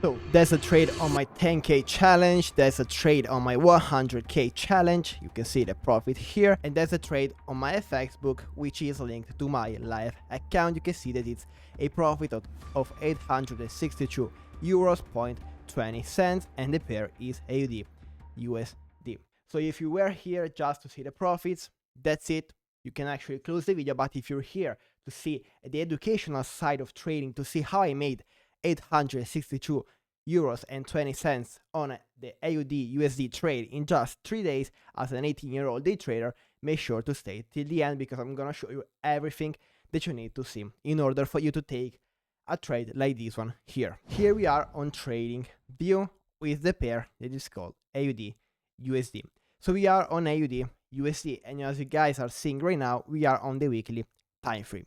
So there's a trade on my 10k challenge, there's a trade on my 100k challenge, you can see the profit here, and there's a trade on my FX book which is linked to my live account. You can see that it's a profit of 862 euros point 20 cents, and the pair is AUDUSD. So if you were here just to see the profits, that's it. You can actually close the video, but if you're here to see the educational side of trading, to see how I made 862 euros and 20 cents on the AUD/USD trade in just 3 days as an 18-year-old day trader, make sure to stay till the end, because I'm gonna show you everything that you need to see in order for you to take a trade like this one here. Here we are on trading view with the pair that is called AUD/USD. So we are on AUD/USD, and as you guys are seeing right now, we are on the weekly time frame.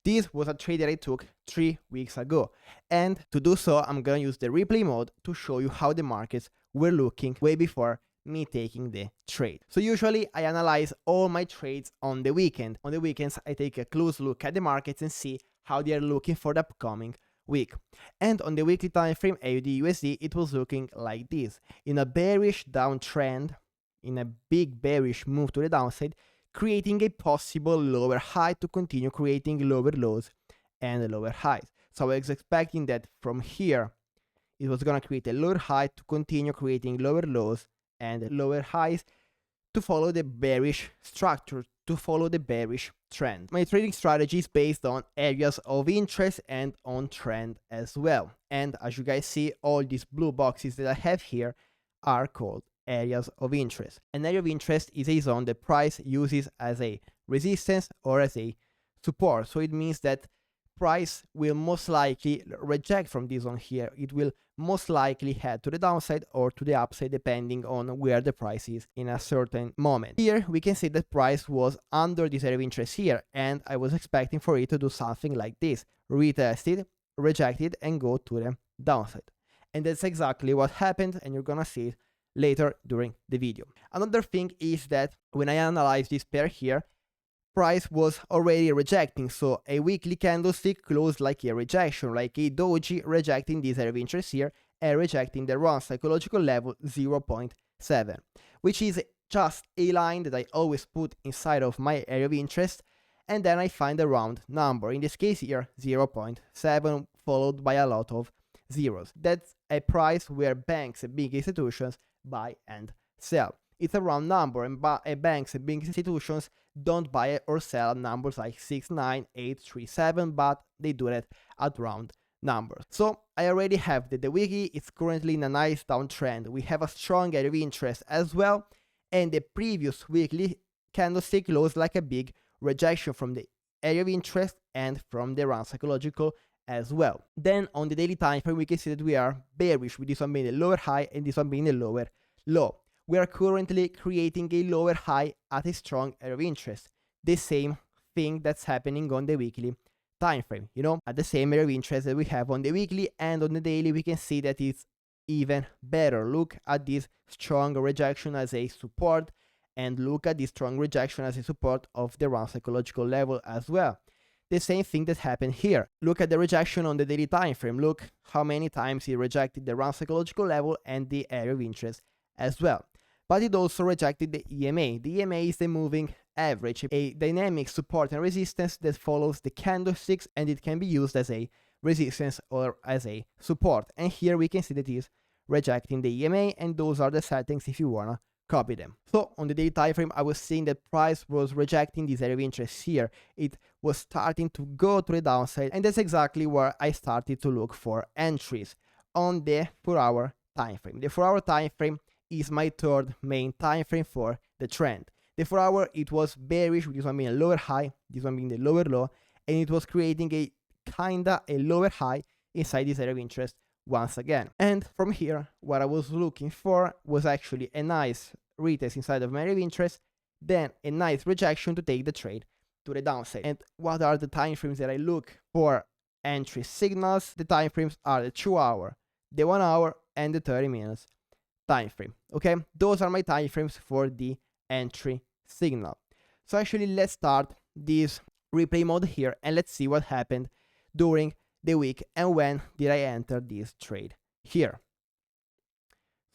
This was a trade that I took 3 weeks ago, and to do so I'm gonna use the replay mode to show you how the markets were looking way before me taking the trade. So usually I analyze all my trades on the weekend. On the weekends I take a close look at the markets and see how they are looking for the upcoming week. And on the weekly time frame AUD/USD, it was looking like this, in a bearish downtrend, in a big bearish move to the downside, creating a possible lower high to continue creating lower lows and lower highs. So I was expecting that from here it was going to create a lower high to continue creating lower lows and lower highs to follow the bearish structure, to follow the bearish trend. My trading strategy is based on areas of interest and on trend as well. And as you guys see, all these blue boxes that I have here are called areas of interest. An area of interest is a zone the price uses as a resistance or as a support. So it means that price will most likely reject from this zone here. It will most likely head to the downside or to the upside depending on where the price is in a certain moment. Here we can see that price was under this area of interest here, and I was expecting for it to do something like this: retest it, reject it, and go to the downside. And that's exactly what happened, and you're gonna see it later during the video. Another thing is that when I analyze this pair here, price was already rejecting, so a weekly candlestick closed like a rejection, like a doji rejecting this area of interest here and rejecting the round psychological level 0.7, which is just a line that I always put inside of my area of interest, and then I find a round number, in this case here 0.7 followed by a lot of zeros. That's a price where banks and big institutions buy and sell. It's a round number, and banks and big institutions don't buy or sell numbers like 6, 9, 8, 3, 7, but they do that at round numbers. So I already have that the wiki is currently in a nice downtrend. We have a strong area of interest as well, and the previous weekly candlestick closed like a big rejection from the area of interest and from the round psychological as well. Then on the daily time frame we can see that we are bearish, with this one being the lower high and this one being the lower low. We are currently creating a lower high at a strong area of interest. The same thing that's happening on the weekly time frame, at the same area of interest that we have on the weekly, and on the daily we can see that it's even better. Look at this strong rejection as a support, and look at this strong rejection as a support of the round psychological level as well. The same thing that happened here. Look at the rejection on the daily time frame. Look how many times it rejected the round psychological level and the area of interest as well. But it also rejected the EMA. The EMA is the moving average, a dynamic support and resistance that follows the candlesticks, and it can be used as a resistance or as a support. And here we can see that it is rejecting the EMA, and those are the settings if you wanna copy them. So on the daily time frame I was seeing that price was rejecting this area of interest here. It was starting to go to the downside, and that's exactly where I started to look for entries on the 4-hour time frame. The 4-hour time frame is my third main time frame for the trend. The 4-hour, it was bearish, with this one being a lower high, this one being the lower low, and it was creating a kinda a lower high inside this area of interest once again. And from here, what I was looking for was actually a nice retest inside of my area of interest, then a nice rejection to take the trade to the downside. And what are the time frames that I look for entry signals? The time frames are the 2-hour, the 1-hour, and the 30 minutes time frame. Okay, those are my time frames for the entry signal. So actually let's start this replay mode here, and let's see what happened during the week and when did I enter this trade here.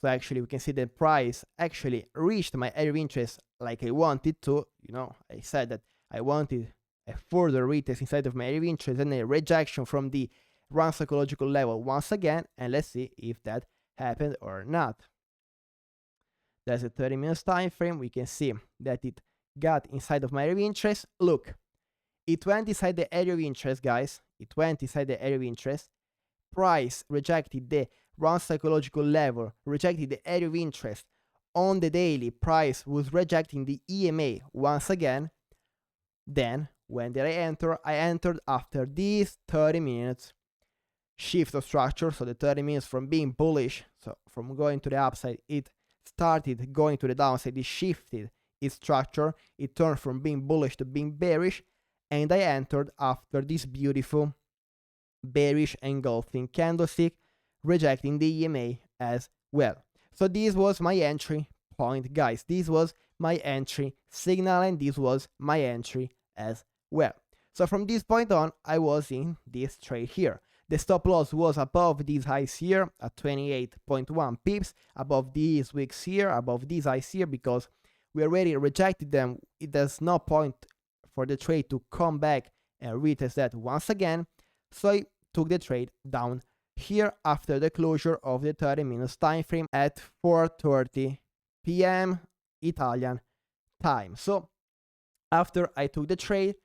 So actually we can see the price actually reached my area of interest like I wanted to. I said that I wanted a further retest inside of my area of interest and a rejection from the run psychological level once again, and let's see if that happened or not. There's a 30 minutes time frame. We can see that it got inside of my area of interest. Look, it went inside the area of interest, guys. It went inside the area of interest. Price rejected the run psychological level, rejected the area of interest. On the daily, price was rejecting the EMA once again. Then, when did I enter? I entered after these 30 minutes shift of structure. So the 30 minutes from being bullish, so from going to the upside, it started going to the downside. It shifted its structure. It turned from being bullish to being bearish. And I entered after this beautiful bearish engulfing candlestick, rejecting the EMA as well. So this was my entry point, guys. This was my entry signal, and this was my entry as well. So from this point on, I was in this trade here. The stop loss was above these highs here at 28.1 pips, above these wicks here, above these highs here, because we already rejected them. There's no point for the trade to come back and retest that once again. So I took the trade down here after the closure of the 30 minutes time frame at 4:30 p.m. Italian time. So after I took the trade,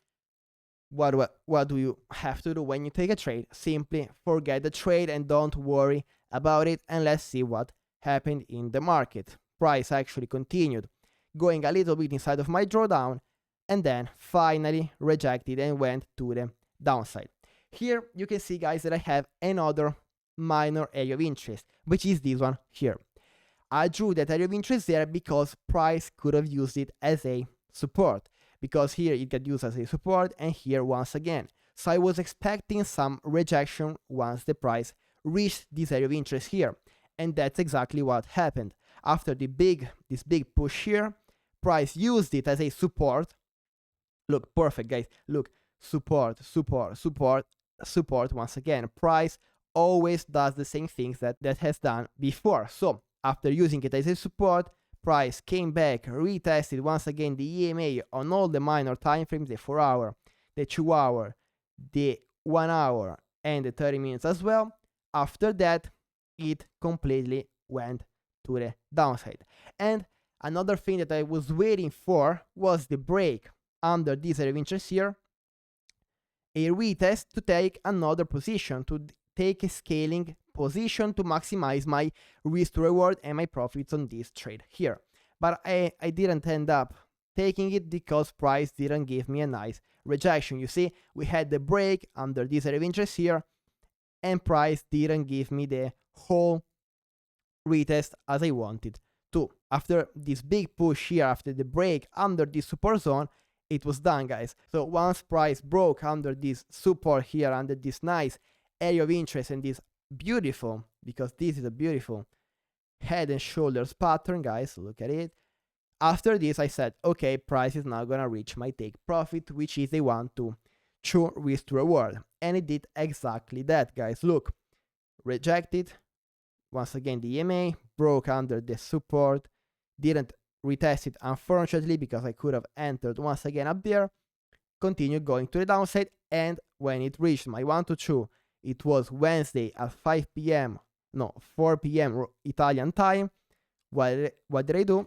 what do you have to do when you take a trade? Simply forget the trade and don't worry about it, and let's see what happened in the market. Price actually continued going a little bit inside of my drawdown, and then finally rejected and went to the downside. Here you can see, guys, that I have another minor area of interest, which is this one here. I drew that area of interest there because price could have used it as a support, because here it got used as a support and here once again. So I was expecting some rejection once the price reached this area of interest here, and that's exactly what happened. After this big push here, price used it as a support. Look, perfect, guys. Look, support once again. Price always does the same things that has done before. So after using it as a support, price came back, retested once again the EMA on all the minor time frames, the 4 hour, the 2 hour, the 1 hour, and the 30 minutes as well. After that, it completely went to the downside. And another thing that I was waiting for was the break under this area of interest here, a retest to take another position, to take a scaling position to maximize my risk to reward and my profits on this trade here. But I didn't end up taking it because price didn't give me a nice rejection. You see, we had the break under this area of interest here, and price didn't give me the whole retest as I wanted to. After this big push here, after the break under this support zone, it was done, guys. So once price broke under this support here, under this nice area of interest and this beautiful, because this is a beautiful head and shoulders pattern, guys, look at it. After this, I said, okay, price is now gonna reach my take profit, which is the 1 to 2 risk to reward, and it did exactly that, guys. Look, rejected once again the EMA, broke under the support, didn't retest it unfortunately because I could have entered once again up there, continued going to the downside, and when it reached my 1 to 2, it was Wednesday at 4 p.m. Italian time. What did I do?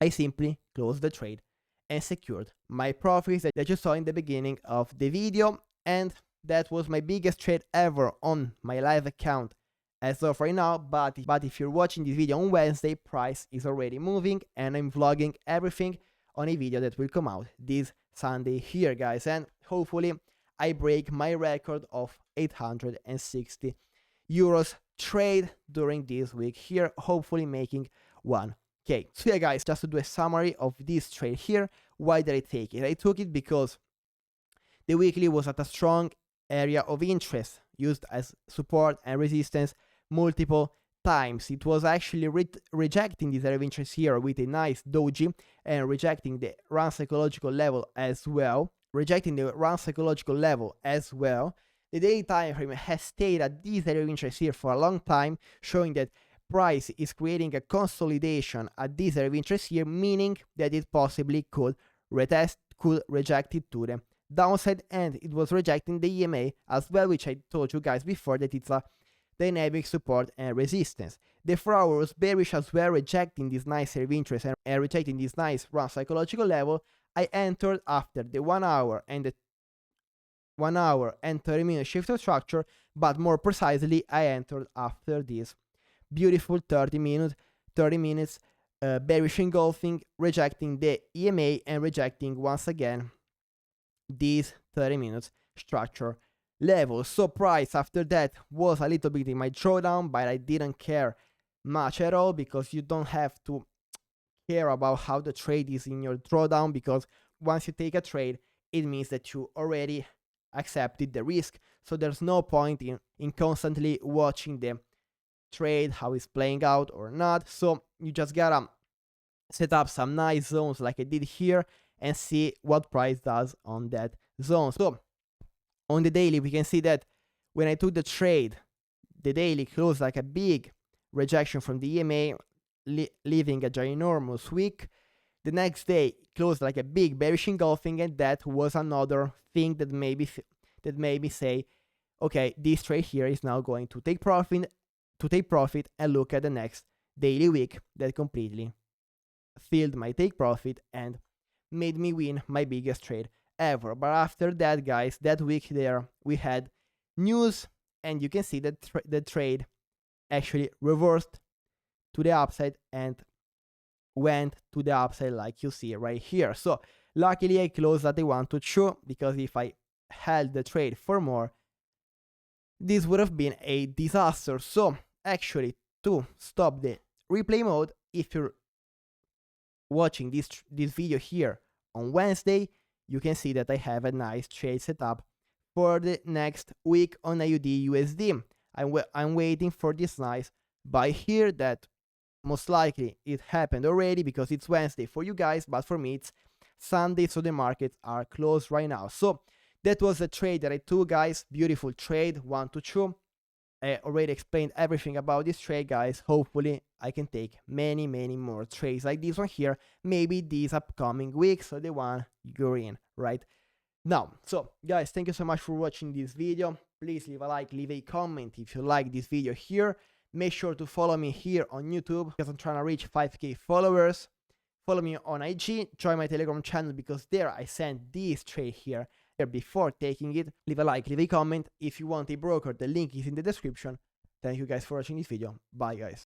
I simply closed the trade and secured my profits that you saw in the beginning of the video, and that was my biggest trade ever on my live account as of right now. But if you're watching this video on Wednesday, price is already moving, and I'm vlogging everything on a video that will come out this Sunday here, guys, and hopefully I break my record of 860 euros trade during this week here, hopefully making 1k. So yeah, guys, just to do a summary of this trade here, why did I take it? I took it because the weekly was at a strong area of interest, used as support and resistance multiple times. It was actually rejecting this area of interest here with a nice doji, and rejecting the run psychological level as well. The daily time frame has stayed at this area of interest here for a long time, showing that price is creating a consolidation at this area of interest here, meaning that it possibly could retest, could reject it to the downside, and it was rejecting the EMA as well, which I told you guys before that it's a dynamic support and resistance. The 4 hour was bearish as well, rejecting this nice area of interest and rejecting this nice run psychological level. I entered after the 1 hour and the 1 hour and 30-minute shift of structure, but more precisely I entered after this beautiful 30 minutes bearish engulfing, rejecting the EMA and rejecting once again these 30 minutes structure level. So price after that was a little bit in my drawdown, but I didn't care much at all, because you don't have to care about how the trade is in your drawdown, because once you take a trade, it means that you already accepted the risk. So there's no point in constantly watching the trade, how it's playing out or not. So you just gotta set up some nice zones like I did here and see what price does on that zone. So on the daily, we can see that when I took the trade, the daily closed like a big rejection from the EMA, leaving a ginormous wick. The next day closed like a big bearish engulfing, and that was another thing that made me say, okay, this trade here is now going to take profit, and look at the next daily wick that completely filled my take profit and made me win my biggest trade ever. But after that, guys, that week there we had news, and you can see that the trade actually reversed to the upside and went to the upside like you see right here. So luckily I closed at the 122, because if I held the trade for more, this would have been a disaster. So actually, to stop the replay mode, if you're watching this video here on Wednesday, you can see that I have a nice trade setup for the next week on AUDUSD. I'm waiting for this nice buy here that most likely it happened already, because it's Wednesday for you guys, but for me it's Sunday, so the markets are closed right now. So that was the trade that I took, guys. Beautiful trade, 122. I already explained everything about this trade, guys. Hopefully I can take many more trades like this one here, maybe this upcoming week, so the one you're in right now. So guys, thank you so much for watching this video. Please leave a like, leave a comment if you like this video here. Make sure to follow me here on YouTube, because I'm trying to reach 5k followers. Follow me on IG, join my Telegram channel, because there I send this trade here before taking it. Leave a like, leave a comment. If you want a broker, the link is in the description. Thank you guys for watching this video. Bye guys.